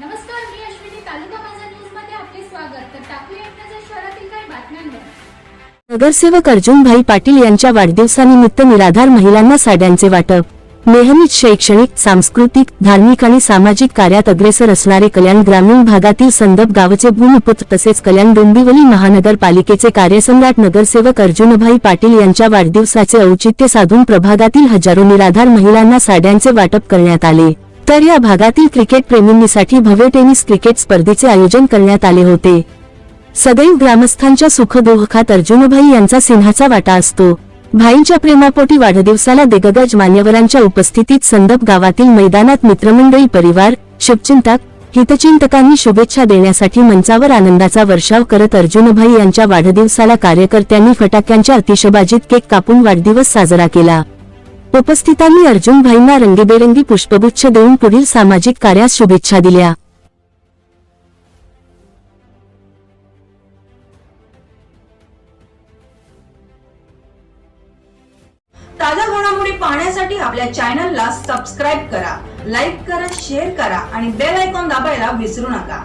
नमस्कार, मी अश्विनी. तालुका माझा न्यूज मध्ये आपले स्वागत. तर टाकूया एक नजर शहरातील काही बातम्यांवर. नगरसेवक अर्जुनभाई पाटील यांच्या वाढदिवसानिमित्त निराधार महिलांना साड्यांचे वाटप. नेहमीच शैक्षणिक, सांस्कृतिक, धार्मिक आणि सामाजिक कार्यात अग्रेसर असणारे कल्याण ग्रामीण भागातील संदप गावचे भूमिपुत्र तसेच कल्याण डोंबिवली महानगरपालिकेचे कार्यसम्राट नगरसेवक अर्जुनभाई पाटील यांच्या वाढदिवसाचे औचित्य साधून प्रभागातील हजारो निराधार महिलांना साड्यांचे वाटप करण्यात आले. तर या भागातील क्रिकेट प्रेमींसाठी भव्य टेनिस क्रिकेट स्पर्धेचे आयोजन करण्यात आले होते. सदैव ग्रामस्थांच्या सुखदुःखात अर्जुनभाई यांचा सिंहाचा वाटा असतो. भाईंच्या प्रेमापोटी वाढदिवसाला दिग्गज मान्यवरांच्या उपस्थितीत संदप गावातील मैदानात मित्रमंडळी, परिवार, शुभचिंतक, हितचिंतकांनी शुभेच्छा देण्यासाठी मंचावर आनंदाचा वर्षाव करत अर्जुनभाई यांच्या वाढदिवसाला कार्यकर्त्यांनी फटाक्यांच्या आतिषबाजीत केक कापून वाढदिवस साजरा केला. उपस्थितांनी अर्जुनभाईंना रंगीबेरंगी पुष्पगुच्छ देऊन पुढील सामाजिक कार्यास शुभेच्छा दिल्या. ताज्या घडामोडी पाहण्यासाठी आपल्या चॅनलला सबस्क्राईब करा, लाईक करा, शेअर करा आणि बेल आयकॉन दाबायला विसरू नका.